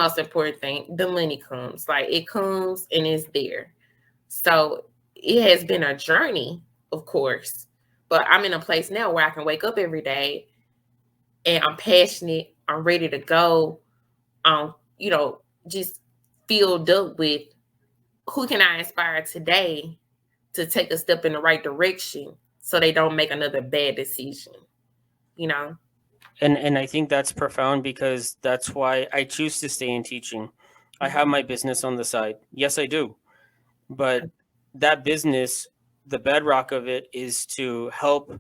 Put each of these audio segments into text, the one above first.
most important thing. The money comes. Like, it comes and it's there. So it has been a journey, of course. But I'm in a place now where I can wake up every day and I'm passionate. I'm ready to go. You know, just filled up with who can I inspire today to take a step in the right direction so they don't make another bad decision, you know? And I think that's profound, because that's why I choose to stay in teaching. I have my business on the side. Yes, I do. But that business, the bedrock of it is to help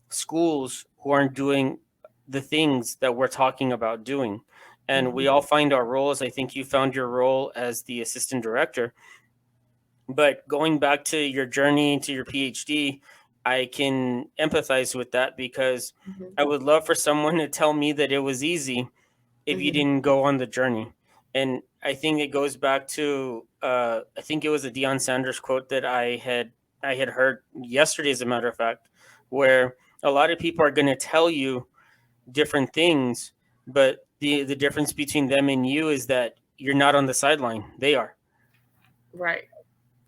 schools who aren't doing the things that we're talking about doing. And we all find our roles. I think you found your role as the assistant director. But going back to your journey to your PhD, I can empathize with that, because Mhm. I would love for someone to tell me that it was easy if you Mhm. didn't go on the journey. And I think it goes back to I think it was a Deion Sanders quote that I had heard yesterday, as a matter of fact, where a lot of people are going to tell you different things, but the difference between them and you is that you're not on the sideline; they are. Right.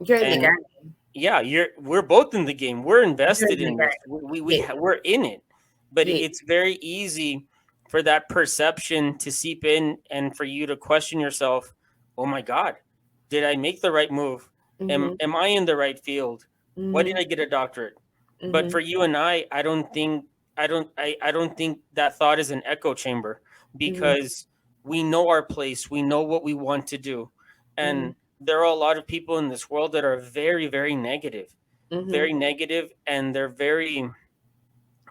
You're in the And game. yeah, we're both in the game. We're You're invested in the in this. game. Yeah. We're in it. But Yeah. it's very easy for that perception to seep in, and for you to question yourself, "Oh my god, did I make the right move? Mhm. Am I in the right field? Why did Mhm. I get a doctorate?" But Mhm. for you and I don't think I don't think that thought is an echo chamber, Mhm. because we know our place, we know what we want to do. Mhm. And there are a lot of people in this world that are very, Mhm. very negative, and they're very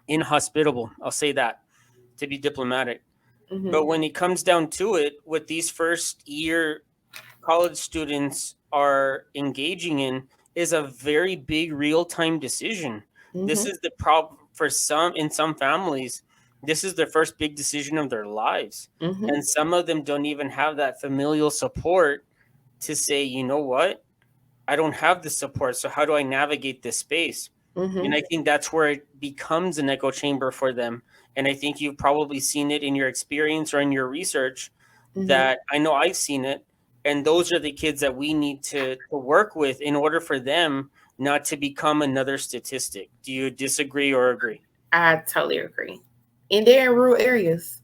inhospitable. I'll say that, to be diplomatic. But Mhm. when it comes down to it, what these first year college students are engaging in is a very big real time decision. This Mhm. is the problem for some, in some families. This is the first big decision of their lives. Mhm. And some of them don't even have that familial support to say, you know what? I don't have the support. So how do I navigate this space? And Mhm. I think that's where it becomes an echo chamber for them. And I think you've probably seen it in your experience or in your research, Mhm. that I know I've seen it. And those are the kids that we need to work with in order for them not to become another statistic. Do you disagree or agree? I totally agree. And they're in rural areas.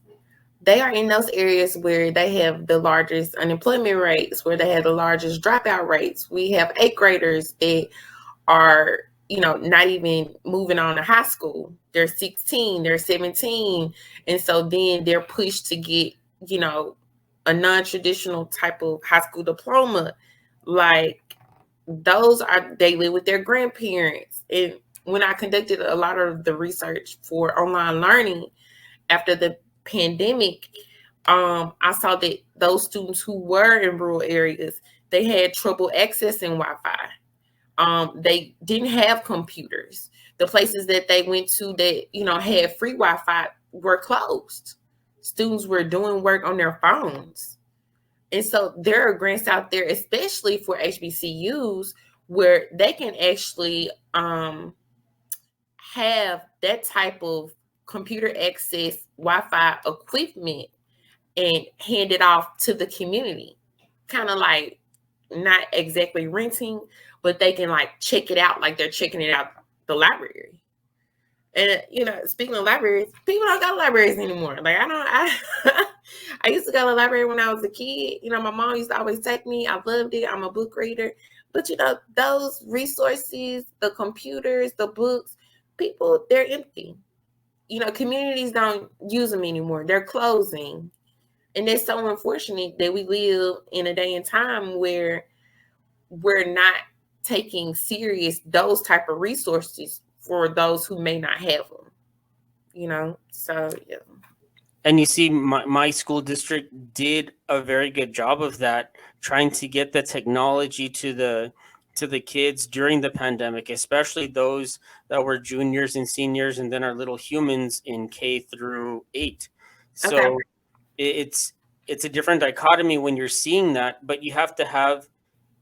They are in those areas where they have the largest unemployment rates, where they have the largest dropout rates. We have eighth graders that are, not even moving on to high school. They're 16, they're 17. And so then they're pushed to get, you know, a non traditional type of high school diploma. Like, they live with their grandparents. And when I conducted a lot of the research for online learning after the pandemic, I saw that those students who were in rural areas, they had trouble accessing Wi-Fi. They didn't have computers. The places that they went to that had free Wi-Fi were closed. Students were doing work on their phones, and so there are grants out there, especially for HBCUs, where they can actually have that type of computer access Wi-Fi equipment and hand it off to the community. Kind of like not exactly renting, but they can like check it out like they're checking it out the library. And speaking of libraries, people don't go to libraries anymore. Like I used to go to the library when I was a kid. My mom used to always take me. I loved it. I'm a book reader. But those resources, the computers, the books, people, they're empty. Communities don't use them anymore. They're closing. And it's so unfortunate that we live in a day and time where we're not taking serious those type of resources for those who may not have them. So yeah. And you see, my school district did a very good job of that, trying to get the technology to the kids during the pandemic, especially those that were juniors and seniors, and then our little humans in K through 8. Okay. So it's it's a different dichotomy when you're seeing that, but you have to have,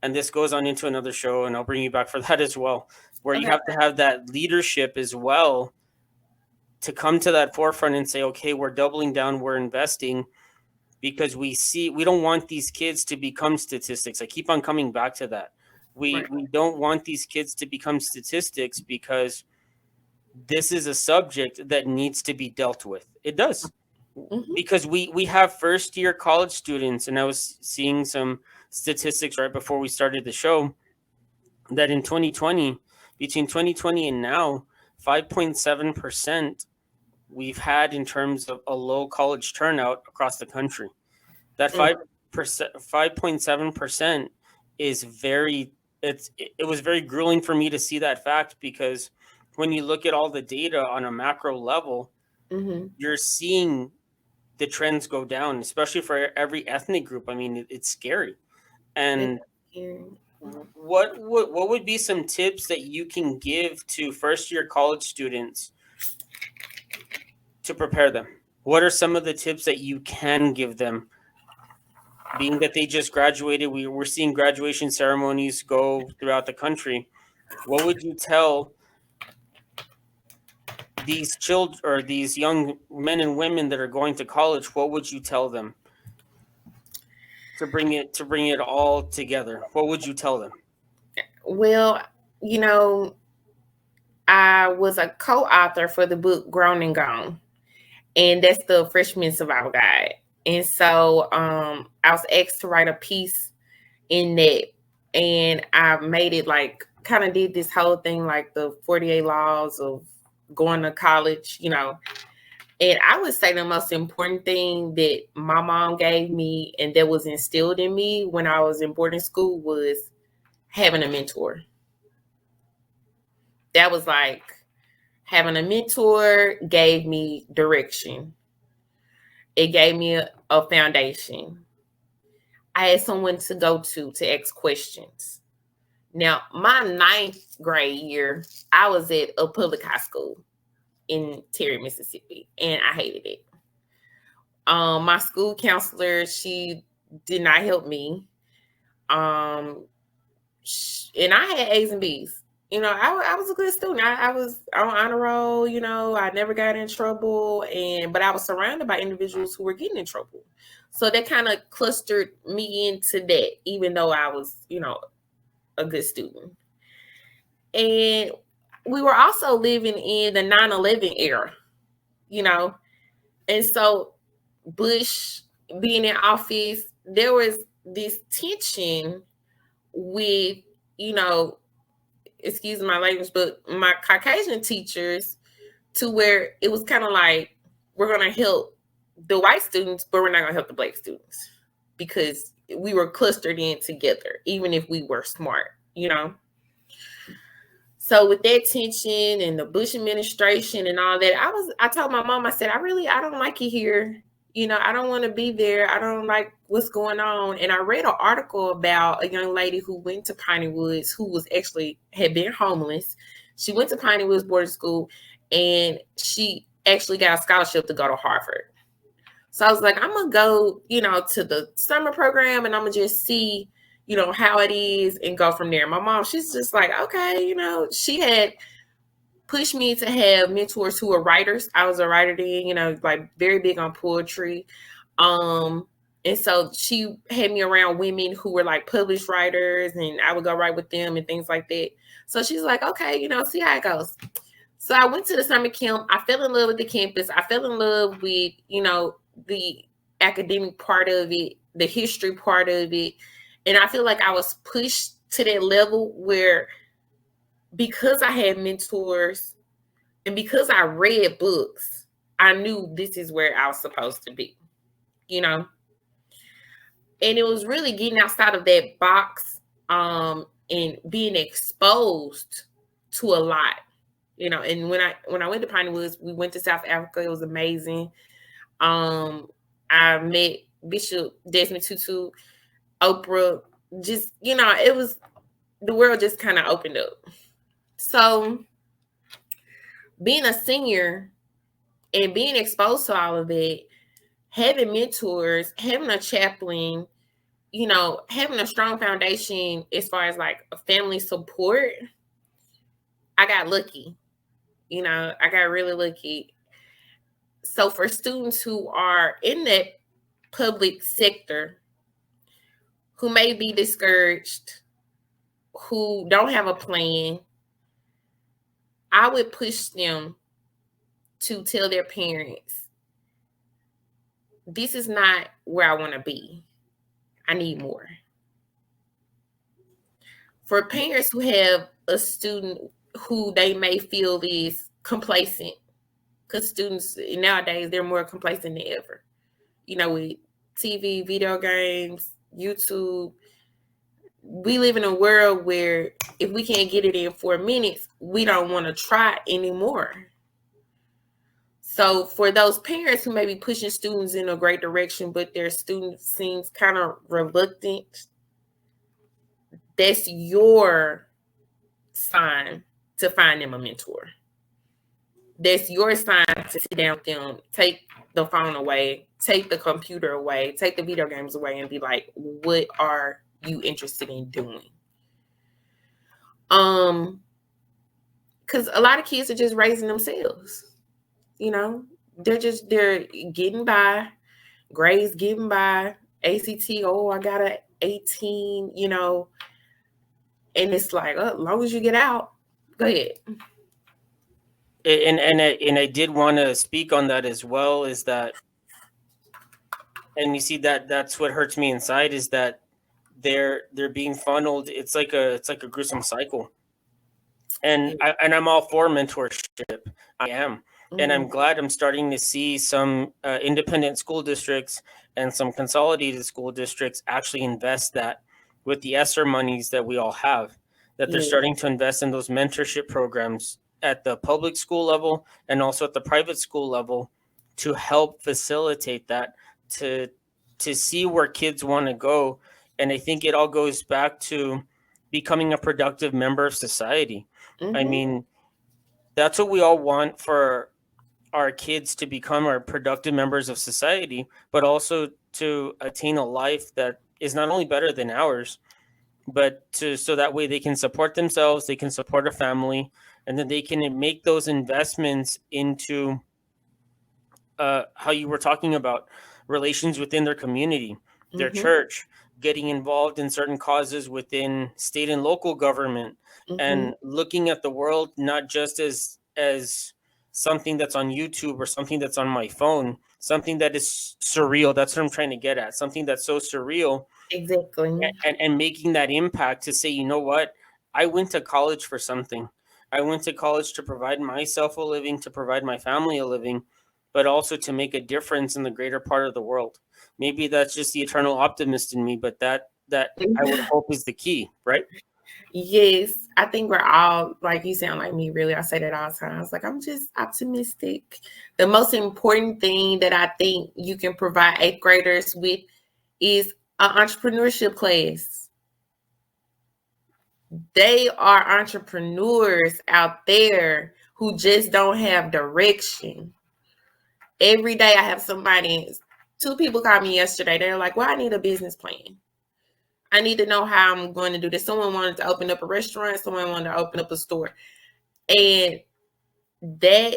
and this goes on into another show, and I'll bring you back for that as well, where you Okay. have to have that leadership as well to come to that forefront and say, okay, we're doubling down, we're investing. because we don't want these kids to become statistics. I keep on coming back to that. Right. We don't want these kids to become statistics because this is a subject that needs to be dealt with. It does. Mm-hmm. Because we have first year college students, and I was seeing some statistics right before we started the show that in 2020, between 2020 and now, 5.7% we've had in terms of a low college turnout across the country. That Mm. 5%, 5.7% is very, it was very grueling for me to see that fact, because when you look at all the data on a macro level, Mm-hmm. you're seeing the trends go down, especially for every ethnic group. I mean, it's scary. It's And scary. what would be some tips that you can give to first year college students to prepare them? What are some of the tips that you can give them, being that they just graduated? We're seeing graduation ceremonies go throughout the country. What would you tell these children or these young men and women that are going to college? What would you tell them to bring it all together? What would you tell them? Well, you know, I was a co-author for the book Grown and Gone, and that's the freshman survival guide. And so I was asked to write a piece in that, and I made it like kind of did this whole thing like the 48 laws of going to college, you know. And I would say the most important thing that my mom gave me and that was instilled in me when I was in boarding school was having a mentor. That was like having a mentor gave me direction. It gave me a foundation. I had someone to go to ask questions. Now, my ninth grade year, I was at a public high school in Terry, Mississippi, and I hated it. My school counselor, she did not help me. Um, and I had A's and B's. You know, I was a good student. I was on honor roll. You know, I never got in trouble, and but I was surrounded by individuals who were getting in trouble. So that kind of clustered me into that, even though I was, you know, a good student. And we were also living in the 9/11 era, you know, and so Bush being in office, there was this tension with, you know, excuse my language, but my Caucasian teachers, to where it was kind of like, we're going to help the white students, but we're not going to help the black students because we were clustered in together, even if we were smart, you know? So with that tension and the Bush administration and all that, I told my mom, I said, I don't like it here. You know, I don't want to be there. I don't like what's going on. And I read an article about a young lady who went to Piney Woods, who was actually had been homeless. She went to Piney Woods boarding school, and she actually got a scholarship to go to Harvard. So I was like, I'm gonna go, you know, to the summer program, and I'm gonna just see, you know, how it is and go from there. My mom, she's just like, okay, you know, she had pushed me to have mentors who were writers. I was a writer then, you know, like very big on poetry. Um, and so she had me around women who were like published writers, and I would go write with them and things like that. So she's like, okay, you know, see how it goes. So I went to the summer camp. I fell in love with the campus. I fell in love with, you know, the academic part of it, the history part of it. And I feel like I was pushed to that level where, because I had mentors and because I read books, I knew this is where I was supposed to be, you know? And it was really getting outside of that box, and being exposed to a lot, you know. And when I went to Piney Woods, we went to South Africa. It was amazing. I met Bishop Desmond Tutu, Oprah. Just, you know, it was, the world just kind of opened up. So being a senior and being exposed to all of it, having mentors, having a chaplain, you know, having a strong foundation as far as like a family support, I got lucky. You know, I got really lucky. So for students who are in that public sector who may be discouraged, who don't have a plan, I would push them to tell their parents, this is not where I want to be. I need more. For parents who have a student who they may feel is complacent, because students nowadays, they're more complacent than ever. With TV, video games, YouTube, we live in a world where if we can't get it in 4 minutes, we don't want to try anymore. So for those parents who may be pushing students in a great direction, but their student seems kind of reluctant, that's your sign to find them a mentor. That's your sign to sit down with them, take the phone away, take the computer away, take the video games away, and be like, what are you interested in doing? Because a lot of kids are just raising themselves. They're getting by, grades getting by, ACT, I got an 18, and it's like, as long as you get out, go ahead. And I did want to speak on that as well, is that, and you see that's what hurts me inside, is that they're being funneled. It's like a gruesome cycle. And I'm all for mentorship. I am. And I'm glad I'm starting to see some independent school districts and some consolidated school districts actually invest that with the ESSER monies that we all have, that they're starting to invest in those mentorship programs at the public school level and also at the private school level to help facilitate that, to see where kids want to go. And I think it all goes back to becoming a productive member of society. I mean, that's what we all want for our kids, to become our productive members of society, but also to attain a life that is not only better than ours, but so that way they can support themselves, they can support a family, and then they can make those investments into how you were talking about relations within their community, their church, getting involved in certain causes within state and local government, and looking at the world not just as something that's on YouTube or something that's on my phone, something that is surreal. That's what I'm trying to get at. Something that's so surreal. Exactly. And making that impact to say, you know what? I went to college for something. I went to college to provide myself a living, to provide my family a living, but also to make a difference in the greater part of the world. Maybe that's just the eternal optimist in me, but that I would hope is the key, right? Yes, I think we're all, like, you sound like me, really. I say that all the time. I was like, I'm just optimistic. The most important thing that I think you can provide eighth graders with is an entrepreneurship class. They are entrepreneurs out there who just don't have direction. Every day I have two people called me yesterday. They're like, well, I need a business plan. I need to know how I'm going to do this. Someone wanted to open up a restaurant. Someone wanted to open up a store. And that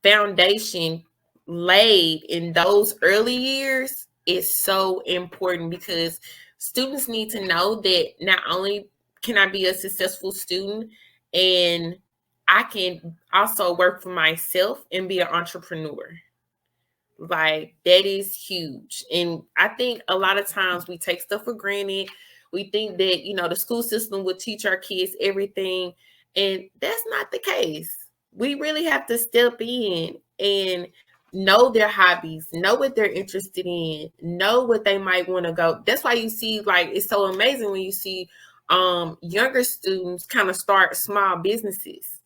foundation laid in those early years is so important, because students need to know that not only can I be a successful student, and I can also work for myself and be an entrepreneur. Like, that is huge. And I think a lot of times we take stuff for granted. We think that, the school system would teach our kids everything. And that's not the case. We really have to step in and know their hobbies, know what they're interested in, know what they might want to go. That's why you see, like, it's so amazing when you see younger students kind of start small businesses.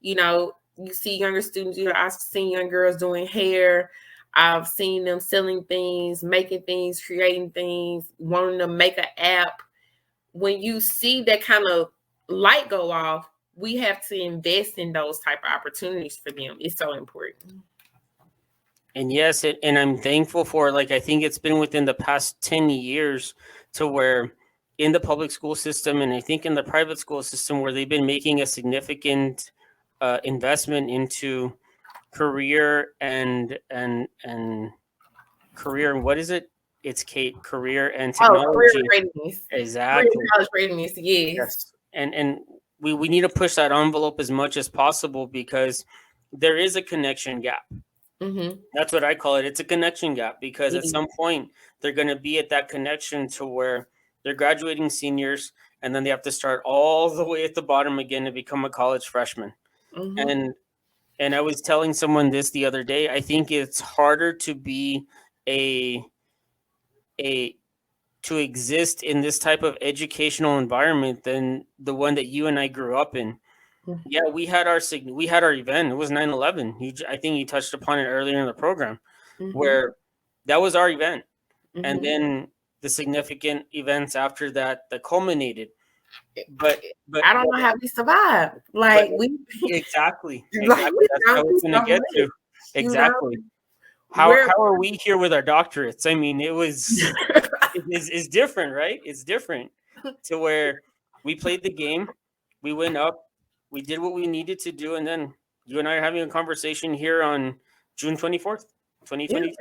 You see younger students, I've seen young girls doing hair. I've seen them selling things, making things, creating things, wanting to make an app. When you see that kind of light go off, we have to invest in those type of opportunities for them. It's so important. And yes, and I'm thankful for, like, I think it's been within the past 10 years to where in the public school system, and I think in the private school system, where they've been making a significant investment into career and career, and what is it? It's Kate, career and Oh, career technology. readiness. Career Exactly. college readiness, yes. Yes. And we need to push that envelope as much as possible because there is a connection gap. Mm-hmm. That's what I call it. It's a connection gap because at It some point they're going to be at that connection to where they're graduating seniors and then they have to start all the way at the bottom again to become a college freshman. mm-hmm. And I was telling someone this the other day. I think it's harder to be a a to exist in this type of educational environment than the one that you and I grew up in. Yeah, we had our event. It was 9/11. I think you touched upon it earlier in the program Mm-hmm. where that was our event. And Mm-hmm. then the significant events after that that culminated. But but I don't know but, how we survived. but Like we, exactly. like Exactly. we That's what gone I was through going to so get much. to. You know, Exactly. we're How are we here with our doctorates? I mean, it's different, right? It's different to where we played the game, we went up, we did what we needed to do, and then you and I are having a conversation here on June 24th, yeah, 2022.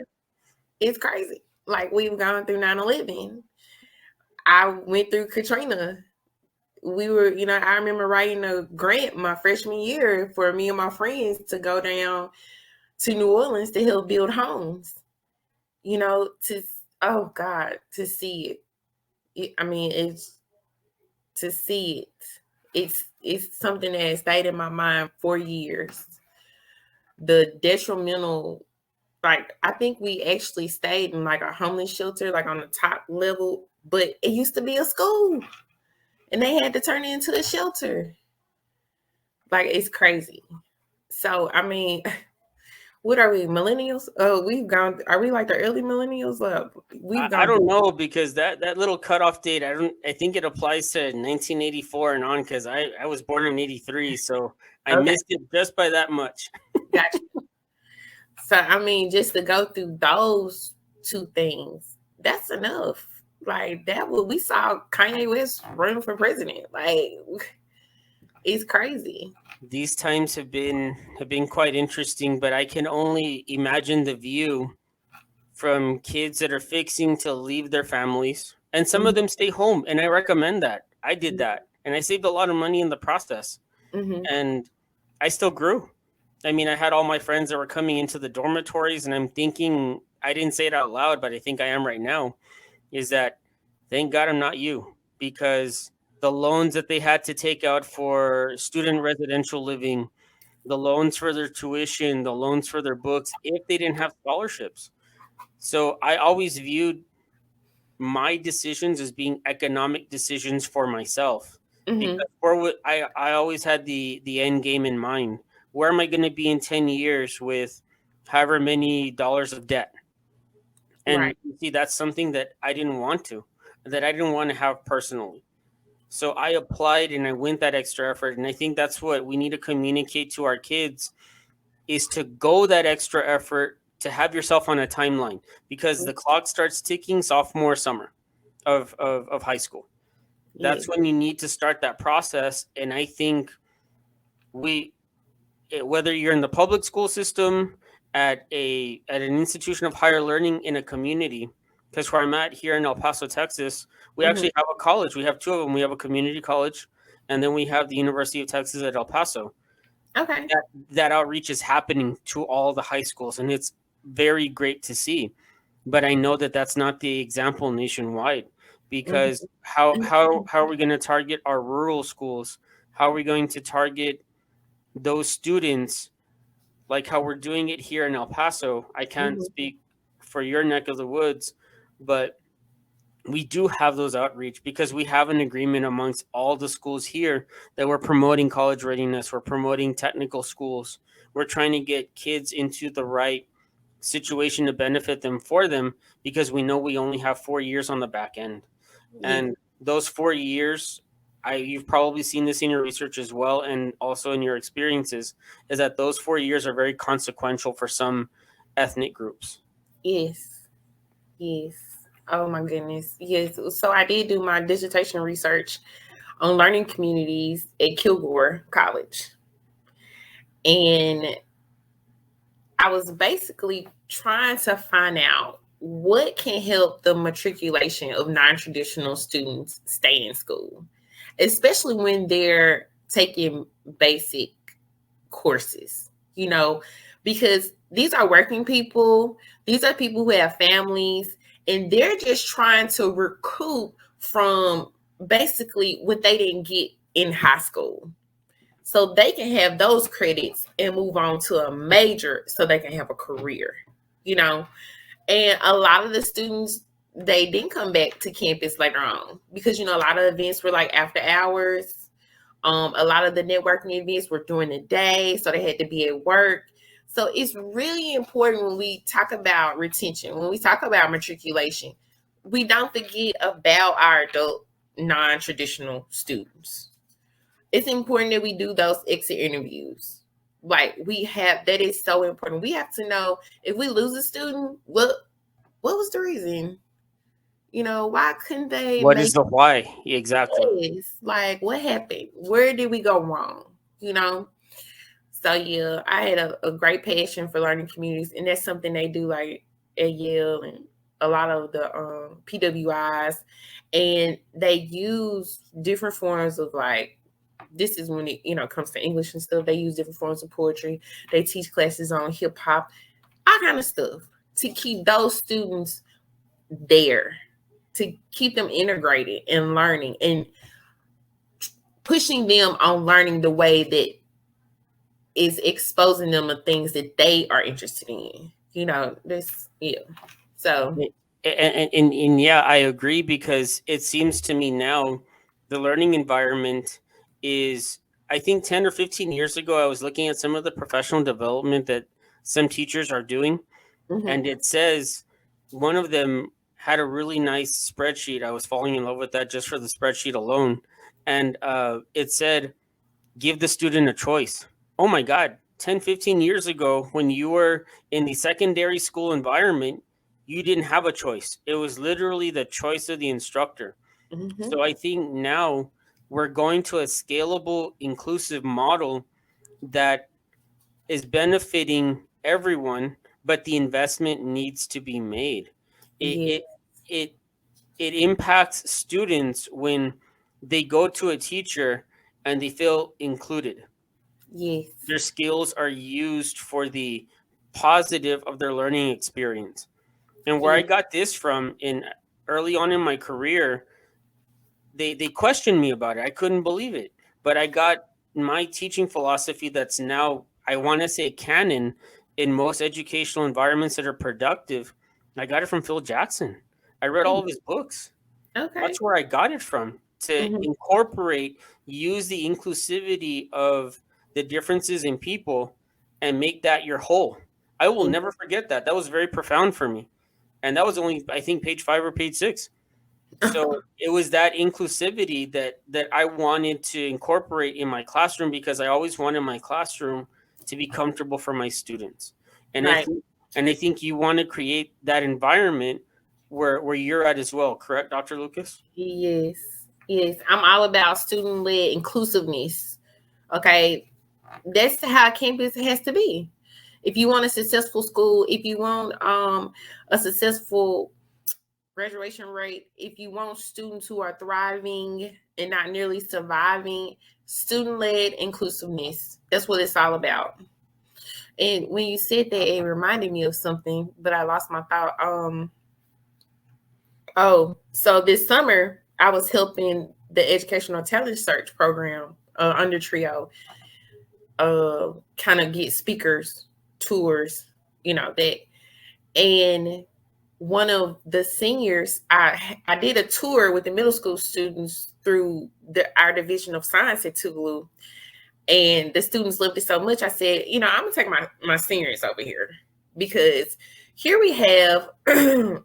it's crazy. Like we've gone through 9/11. I went through Katrina. We were, I remember writing a grant my freshman year for me and my friends to go down to New Orleans to help build homes. To oh God, to see I mean, it's to see it. It's something that has stayed in my mind for years. The detrimental, like I think we actually stayed in like a homeless shelter, like on the top level, but it used to be a school, and they had to turn it into a shelter. Like it's crazy. So I mean, what are we, millennials? Oh, we've gone. Are we like the early millennials? We've I gone. don't know because that little cutoff date, I think it applies to 1984 and on because I was born in 83, so I Okay, missed it just by that much. gotcha. So I mean, just to go through those two things, that's enough. Like that, what we saw Kanye West run for president. Like it's crazy. These times have been quite interesting, but I can only imagine the view from kids that are fixing to leave their families, and some of Mm-hmm. them stay home, and I recommend that. I did that, and I saved a lot of money in the process, Mm-hmm. and I still grew. I mean, I had all my friends that were coming into the dormitories, and I'm thinking, I didn't say it out loud, but I think I am right now, is that thank God I'm not you, because the loans that they had to take out for student residential living, the loans for their tuition, the loans for their books, if they didn't have scholarships. So I always viewed my decisions as being economic decisions for myself Mm-hmm. because for what I always had the end game in mind. Where am I going to be in 10 years with however many dollars of debt? And Right. you see, that's something that I didn't want to have personally. So I applied and I went that extra effort. And I think that's what we need to communicate to our kids is to go that extra effort to have yourself on a timeline because the clock starts ticking sophomore summer of high school. Yeah. That's when you need to start that process. And I think we, whether you're in the public school system, at an institution of higher learning in a community, because where I'm at here in El Paso, Texas, we Mm-hmm. actually have a college. We have two of them. We have a community college, and then we have the University of Texas at El Paso. Okay. That outreach is happening to all the high schools, and it's very great to see. But I know that that's not the example nationwide because how are we going to target our rural schools? How are we going to target those students like how we're doing it here in El Paso? I can't Mm-hmm. speak for your neck of the woods, but we do have those outreach because we have an agreement amongst all the schools here that we're promoting college readiness, we're promoting technical schools, we're trying to get kids into the right situation to benefit them for them because we know we only have 4 years on the back end. Yeah. And those 4 years, you've probably seen this in your research as well and also in your experiences, is that those 4 years are very consequential for some ethnic groups. Yes. Yes. Oh my goodness. Yes. So I did do my dissertation research on learning communities at Kilgore College. And I was basically trying to find out what can help the matriculation of non-traditional students stay in school, especially when they're taking basic courses, you know, because these are working people, these are people who have families, and they're just trying to recoup from basically what they didn't get in high school. So they can have those credits and move on to a major so they can have a career, you know. And a lot of the students, they didn't come back to campus later on because, you know, a lot of events were like after hours. A lot of the networking events were during the day, so they had to be at work. So it's really important when we talk about retention, when we talk about matriculation, we don't forget about our adult non-traditional students. It's important that we do those exit interviews. Like we have, that is so important. We have to know if we lose a student, what was the reason? You know, why couldn't they What is make the why? Exactly. this? Like, what happened? Where did we go wrong? You know? So, yeah, I had a great passion for learning communities, and that's something they do like at Yale and a lot of the PWIs. And they use different forms of like, this is when it, you know, comes to English and stuff. They use different forms of poetry. They teach classes on hip hop, all kind of stuff to keep those students there, to keep them integrated and learning and pushing them on learning the way that is exposing them to things that they are interested in. You know, this, yeah. So, And yeah, I agree because it seems to me now the learning environment is, I think 10 or 15 years ago, I was looking at some of the professional development that some teachers are doing, and mm-hmm. it says one of them had a really nice spreadsheet. I was falling in love with that just for the spreadsheet alone. And it said, give the student a choice. Oh my God, 10, 15 years ago, when you were in the secondary school environment, you didn't have a choice. It was literally the choice of the instructor. Mm-hmm. So I think now we're going to a scalable, inclusive model that is benefiting everyone, but the investment needs to be made. It, Yeah, it, it, it impacts students when they go to a teacher and they feel included. yes, Their skills are used for the positive of their learning experience. And where I yeah. got this from in early on in my career, they questioned me about it. I couldn't believe it. But I got my teaching philosophy that's now, I want to say, canon in most educational environments that are productive. I got it from Phil Jackson. I read all Mm, of his books. okay. That's where I got it from, to Mm-hmm. incorporate, use the inclusivity of the differences in people and make that your whole. I will never forget that. That was very profound for me. And that was only, I think, page 5 or page 6. So it was that inclusivity that I wanted to incorporate in my classroom, because I always wanted my classroom to be comfortable for my students. And I Right. think you want to create that environment where you're at as well, correct, Dr. Lucas? Yes. Yes. I'm all about student led inclusiveness. Okay. That's how campus has to be. If you want a successful school, if you want a successful graduation rate, if you want students who are thriving and not nearly surviving, student led inclusiveness. That's what it's all about. And when you said that, it reminded me of something, but I lost my thought. Oh, so this summer I was helping the educational talent search program under Trio kind of get speakers tours, you know, that. And one of the seniors, I did a tour with the middle school students through our division of science at Tougaloo, and the students loved it so much. I said, you know, I'm gonna take my seniors over here because here we have the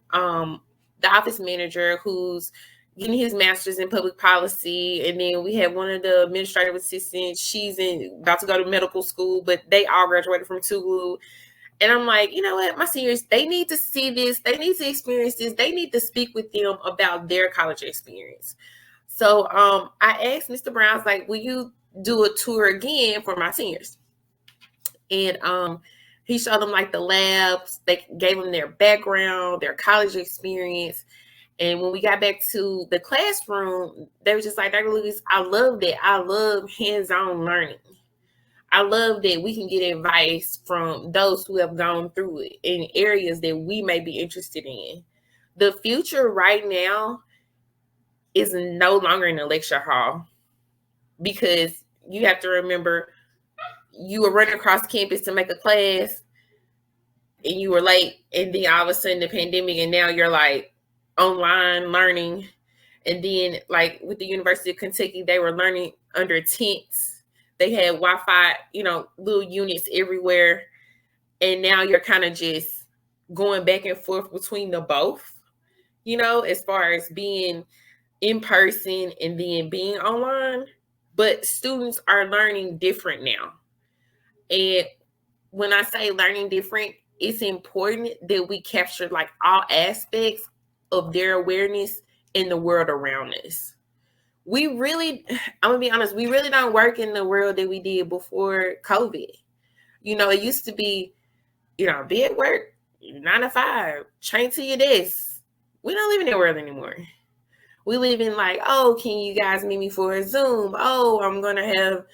office manager who's getting his master's in public policy, and then we have one of the administrative assistants. She's about to go to medical school, but they all graduated from Tougaloo. And I'm like, you know what? My seniors, they need to see this. They need to experience this. They need to speak with them about their college experience. So I asked Mr. Brown's like, will you do a tour again for my seniors? And He showed them like the labs. They gave them their background, their college experience. And when we got back to the classroom, they were just like, Dr. Lucas, I love that. I love hands-on learning. I love that we can get advice from those who have gone through it in areas that we may be interested in. The future right now is no longer in the lecture hall, because you have to remember, you were running across campus to make a class and you were late, and then all of a sudden the pandemic, and now you're like online learning. And then like with the University of Kentucky, they were learning under tents. They had Wi-Fi, little units everywhere. And now you're kind of just going back and forth between the both, as far as being in person and then being online. But students are learning different now. And when I say learning different, it's important that we capture like all aspects of their awareness in the world around us. I'm gonna be honest, we really don't work in the world that we did before COVID. It used to be, be at work, 9 to 5, train to your desk. We don't live in that world anymore. We live in like, oh, can you guys meet me for a Zoom? Oh, I'm going to have,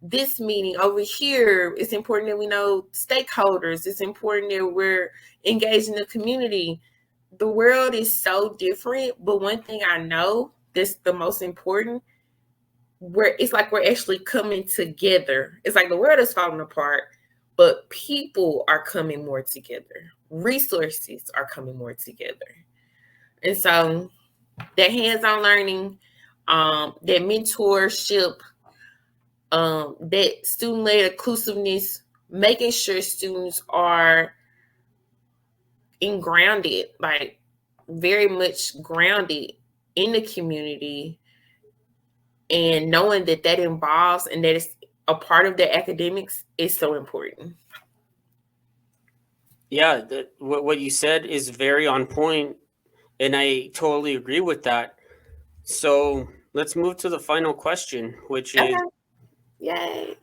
this meeting over here. It's important that we know stakeholders. It's important that we're engaged in the community. The world is so different. But one thing I know that's the most important, it's like we're actually coming together. It's like the world is falling apart, but people are coming more together. Resources are coming more together. And so that hands-on learning, that mentorship, that student-led inclusiveness, making sure students are grounded, like very much grounded in the community, and knowing that involves and that is a part of their academics is so important. Yeah, what you said is very on point, and I totally agree with that. So let's move to the final question, which is, Yay.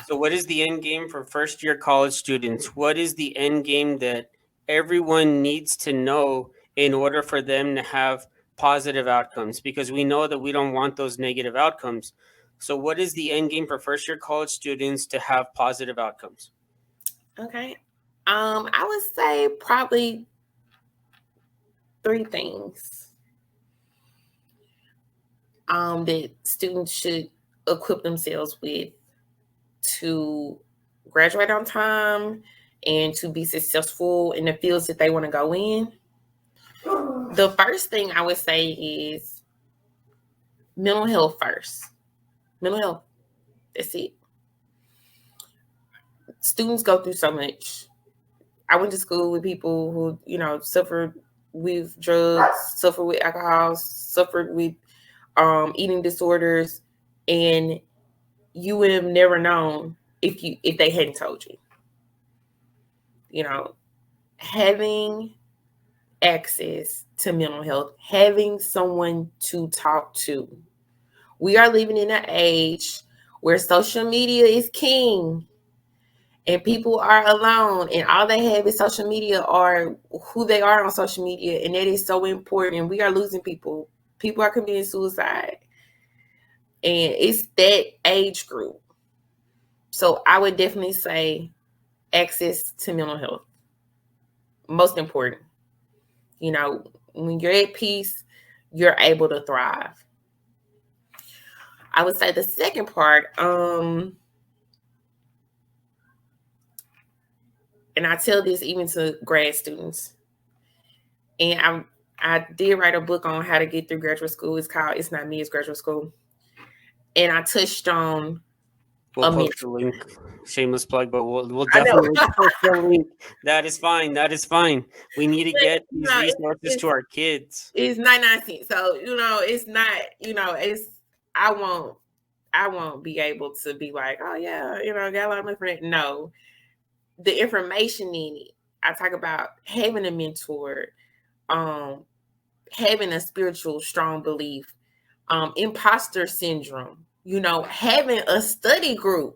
so what is the end game for first year college students? What is the end game that everyone needs to know in order for them to have positive outcomes? Because we know that we don't want those negative outcomes. So what is the end game for first year college students to have positive outcomes? Okay. I would say probably 3 things that students should equip themselves with to graduate on time and to be successful in the fields that they want to go in. The first thing I would say is mental health first. Mental health. That's it. Students go through so much. I went to school with people who, suffered with drugs, suffered with alcohol, suffered with eating disorders, and you would have never known if they hadn't told you. Having access to mental health, having someone to talk to. We are living in an age where social media is king, and people are alone, and all they have is social media or who they are on social media, and that is so important. We are losing people. People are committing suicide, and it's that age group. So I would definitely say access to mental health. Most important. When you're at peace, you're able to thrive. I would say the second part, and I tell this even to grad students, and I did write a book on how to get through graduate school. It's called It's Not Me, It's Graduate School. And I touched on We'll post the link. Shameless plug, but we'll definitely post the link. That is fine. That is fine. We need to get these resources to our kids. It's 99 cents. So, it's not, it's I won't be able to be like, oh yeah, got a lot of money for that. No. The information in it. I talk about having a mentor, having a spiritual strong belief, imposter syndrome, having a study group.